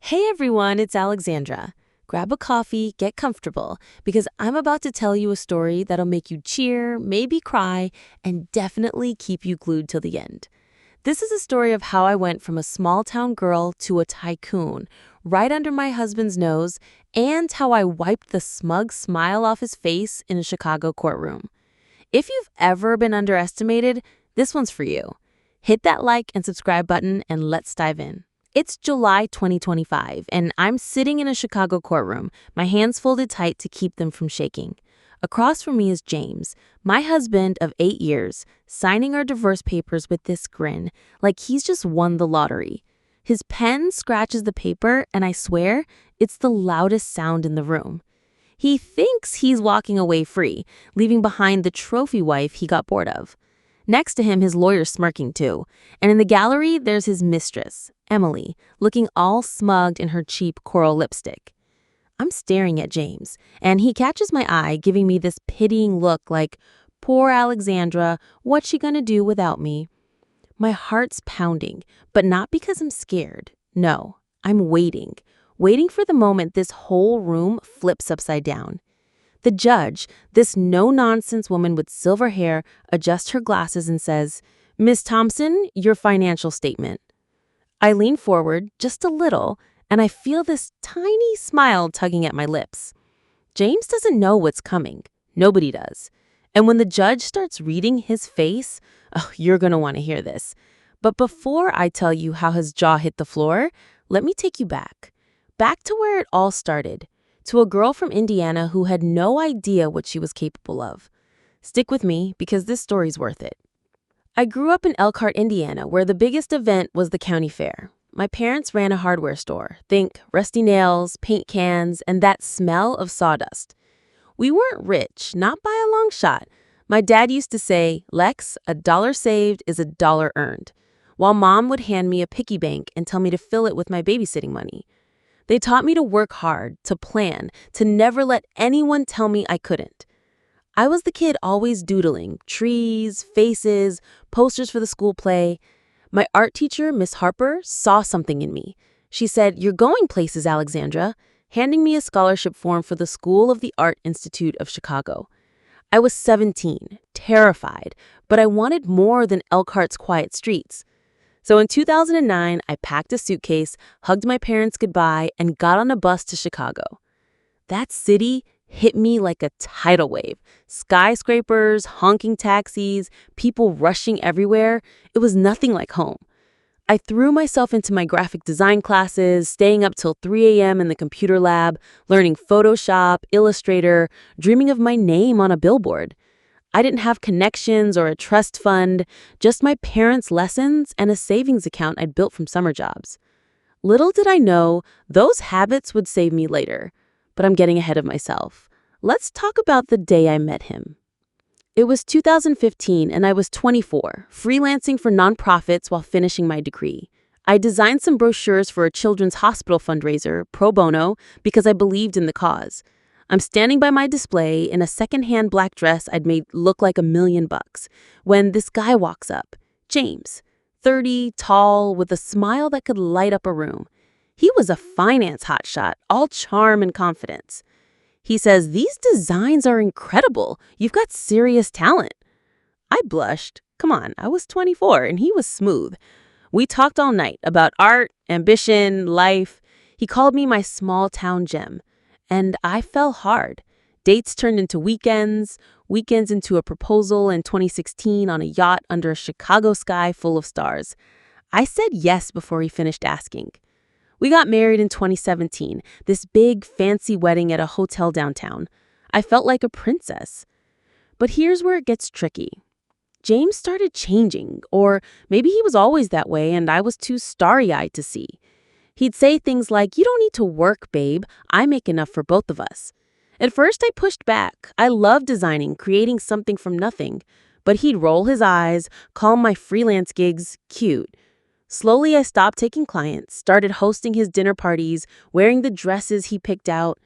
Hey everyone, it's Alexandra. Grab a coffee, get comfortable, because I'm about to tell you a story that'll make you cheer, maybe cry, and definitely keep you glued till the end. This is a story of how I went from a small town girl to a tycoon, right under my husband's nose, and how I wiped the smug smile off his face in a Chicago courtroom. If you've ever been underestimated, this one's for you. Hit that like and subscribe button and let's dive in. It's July 2025, and I'm sitting in a Chicago courtroom, my hands folded tight to keep them from shaking. Across from me is James, my husband of 8 years, signing our divorce papers with this grin, like he's just won the lottery. His pen scratches the paper, and I swear, it's the loudest sound in the room. He thinks he's walking away free, leaving behind the trophy wife he got bored of. Next to him, his lawyer's smirking too. And in the gallery, there's his mistress, Emily, looking all smugged in her cheap coral lipstick. I'm staring at James, and he catches my eye, giving me this pitying look like, poor Alexandra, what's she gonna do without me? My heart's pounding, but not because I'm scared. No, I'm waiting for the moment this whole room flips upside down. The judge, this no-nonsense woman with silver hair, adjusts her glasses and says, "Miss Thompson, your financial statement." I lean forward just a little, and I feel this tiny smile tugging at my lips. James doesn't know what's coming. Nobody does. And when the judge starts reading his face, oh, you're going to want to hear this. But before I tell you how his jaw hit the floor, let me take you back. Back to where it all started. To a girl from Indiana who had no idea what she was capable of. Stick with me because this story's worth it. I grew up in Elkhart, Indiana, where the biggest event was the county fair. My parents ran a hardware store. Think rusty nails, paint cans, and that smell of sawdust. We weren't rich, not by a long shot. My dad used to say, "Lex, a dollar saved is a dollar earned," while Mom would hand me a piggy bank and tell me to fill it with my babysitting money. They taught me to work hard, to plan, to never let anyone tell me I couldn't. I was the kid always doodling, trees, faces, posters for the school play. My art teacher, Miss Harper, saw something in me. She said, "You're going places, Alexandra," handing me a scholarship form for the School of the Art Institute of Chicago. I was 17, terrified, but I wanted more than Elkhart's quiet streets. So in 2009, I packed a suitcase, hugged my parents goodbye, and got on a bus to Chicago. That city hit me like a tidal wave. Skyscrapers, honking taxis, people rushing everywhere. It was nothing like home. I threw myself into my graphic design classes, staying up till 3 a.m. in the computer lab, learning Photoshop, Illustrator, dreaming of my name on a billboard. I didn't have connections or a trust fund, just my parents' lessons and a savings account I'd built from summer jobs. Little did I know those habits would save me later, but I'm getting ahead of myself. Let's talk about the day I met him. It was 2015 and I was 24, freelancing for nonprofits while finishing my degree. I designed some brochures for a children's hospital fundraiser, pro bono, because I believed in the cause. I'm standing by my display in a secondhand black dress I'd made look like $1,000,000 when this guy walks up. James, 30, tall, with a smile that could light up a room. He was a finance hotshot, all charm and confidence. He says, "These designs are incredible. You've got serious talent." I blushed. Come on, I was 24 and he was smooth. We talked all night about art, ambition, life. He called me my small town gem. And I fell hard. Dates turned into weekends into a proposal in 2016 on a yacht under a Chicago sky full of stars. I said yes before he finished asking. We got married in 2017, this big, fancy wedding at a hotel downtown. I felt like a princess. But here's where it gets tricky. James started changing, or maybe he was always that way and I was too starry-eyed to see. He'd say things like, "You don't need to work, babe. I make enough for both of us." At first, I pushed back. I love designing, creating something from nothing. But he'd roll his eyes, call my freelance gigs cute. Slowly, I stopped taking clients, started hosting his dinner parties, wearing the dresses he picked out.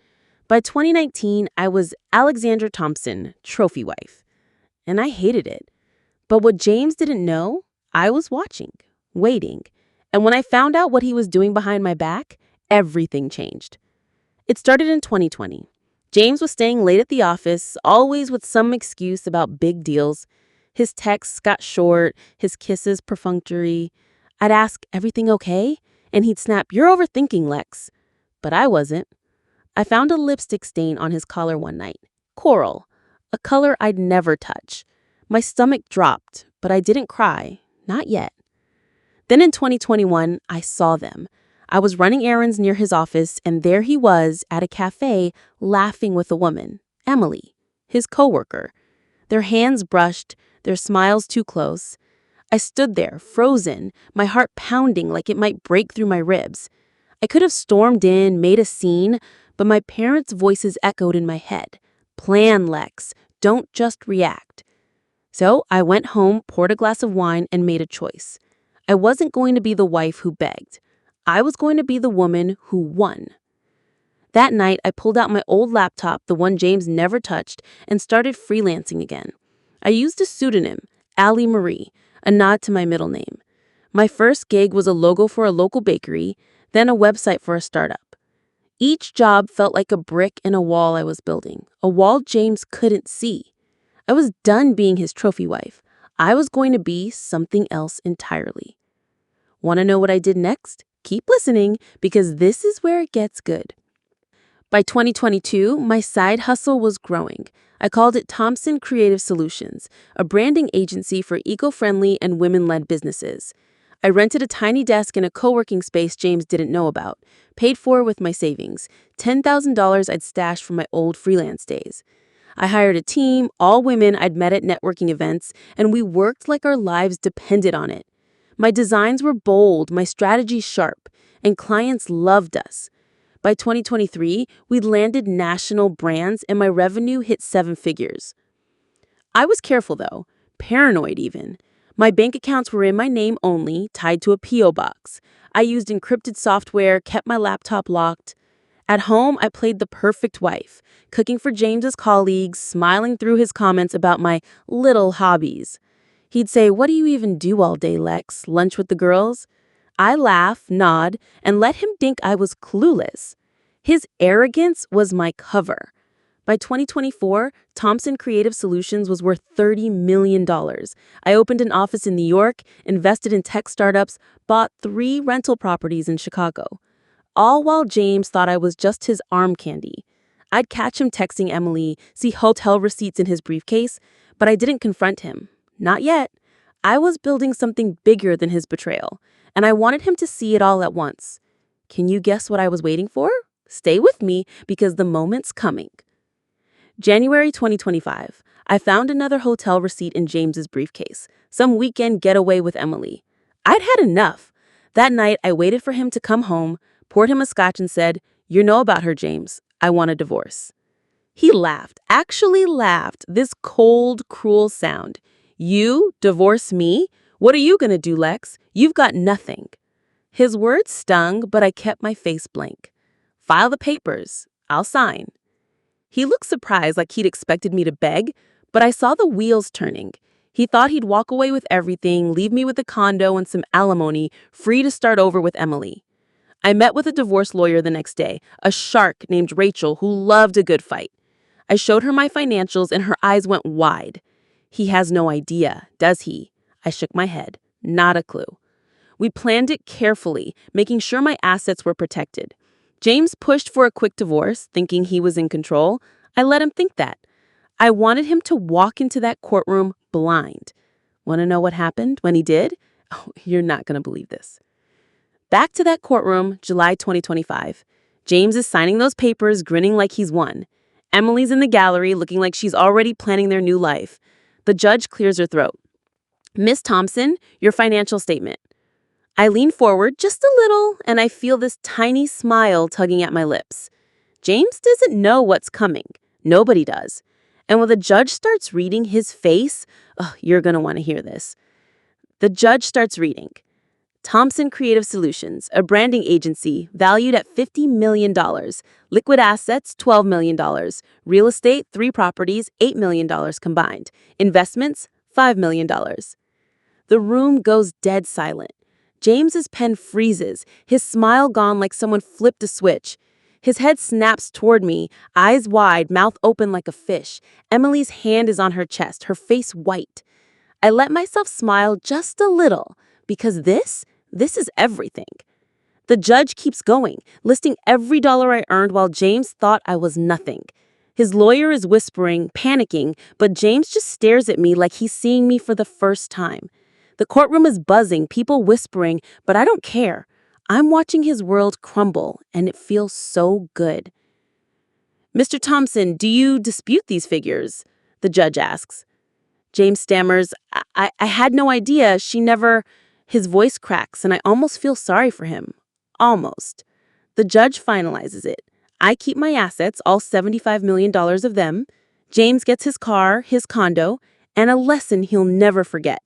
By 2019, I was Alexandra Thompson, trophy wife. And I hated it. But what James didn't know, I was watching, waiting. And when I found out what he was doing behind my back, everything changed. It started in 2020. James was staying late at the office, always with some excuse about big deals. His texts got short, his kisses perfunctory. I'd ask, "Everything okay?" And he'd snap, "You're overthinking, Lex." But I wasn't. I found a lipstick stain on his collar one night. Coral, a color I'd never touch. My stomach dropped, but I didn't cry. Not yet. Then in 2021, I saw them. I was running errands near his office, and there he was at a cafe laughing with a woman, Emily, his coworker. Their hands brushed, their smiles too close. I stood there, frozen, my heart pounding like it might break through my ribs. I could have stormed in, made a scene, but my parents' voices echoed in my head. Plan, Lex. Don't just react. So I went home, poured a glass of wine, and made a choice. I wasn't going to be the wife who begged. I was going to be the woman who won. That night, I pulled out my old laptop, the one James never touched, and started freelancing again. I used a pseudonym, Allie Marie, a nod to my middle name. My first gig was a logo for a local bakery, then a website for a startup. Each job felt like a brick in a wall I was building, a wall James couldn't see. I was done being his trophy wife. I was going to be something else entirely. Want to know what I did next? Keep listening, because this is where it gets good. By 2022, my side hustle was growing. I called it Thompson Creative Solutions, a branding agency for eco-friendly and women-led businesses. I rented a tiny desk in a co-working space James didn't know about, paid for with my savings, $10,000 I'd stashed from my old freelance days. I hired a team, all women I'd met at networking events, and we worked like our lives depended on it. My designs were bold, my strategy sharp, and clients loved us. By 2023, we'd landed national brands and my revenue hit 7 figures. I was careful though, paranoid even. My bank accounts were in my name only, tied to a P.O. box. I used encrypted software, kept my laptop locked. At home, I played the perfect wife, cooking for James's colleagues, smiling through his comments about my little hobbies. He'd say, "What do you even do all day, Lex? Lunch with the girls?" I laugh, nod, and let him think I was clueless. His arrogance was my cover. By 2024, Thompson Creative Solutions was worth $30 million. I opened an office in New York, invested in tech startups, bought 3 rental properties in Chicago. All while James thought I was just his arm candy. I'd catch him texting Emily, see hotel receipts in his briefcase, but I didn't confront him. Not yet. I was building something bigger than his betrayal, and I wanted him to see it all at once. Can you guess what I was waiting for? Stay with me, because the moment's coming. January 2025. I found another hotel receipt in James's briefcase. Some weekend getaway with Emily. I'd had enough. That night, I waited for him to come home, poured him a scotch and said, "You know about her, James. I want a divorce." He laughed, actually laughed, this cold, cruel sound. "You divorce me? What are you going to do, Lex? You've got nothing." His words stung, but I kept my face blank. "File the papers. I'll sign." He looked surprised, like he'd expected me to beg, but I saw the wheels turning. He thought he'd walk away with everything, leave me with a condo and some alimony, free to start over with Emily. I met with a divorce lawyer the next day, a shark named Rachel who loved a good fight. I showed her my financials and her eyes went wide. "He has no idea, does he?" I shook my head. Not a clue. We planned it carefully, making sure my assets were protected. James pushed for a quick divorce, thinking he was in control. I let him think that. I wanted him to walk into that courtroom blind. Want to know what happened when he did? Oh, you're not going to believe this. Back to that courtroom, July 2025. James is signing those papers, grinning like he's won. Emily's in the gallery, looking like she's already planning their new life. The judge clears her throat. "Miss Thompson, your financial statement." I lean forward just a little, and I feel this tiny smile tugging at my lips. James doesn't know what's coming. Nobody does. And when the judge starts reading his face, you're going to want to hear this. The judge starts reading. "Thompson Creative Solutions, a branding agency valued at $50 million. Liquid assets, $12 million. Real estate, 3 properties, $8 million combined. Investments, $5 million. The room goes dead silent. James's pen freezes, his smile gone like someone flipped a switch. His head snaps toward me, eyes wide, mouth open like a fish. Emily's hand is on her chest, her face white. I let myself smile just a little, because this is everything. The judge keeps going, listing every dollar I earned while James thought I was nothing. His lawyer is whispering, panicking, but James just stares at me like he's seeing me for the first time. The courtroom is buzzing, people whispering, but I don't care. I'm watching his world crumble, and it feels so good. "Mr. Thompson, do you dispute these figures?" the judge asks. James stammers, I had no idea, she never... His voice cracks, and I almost feel sorry for him. Almost. The judge finalizes it. I keep my assets, all $75 million of them. James gets his car, his condo, and a lesson he'll never forget.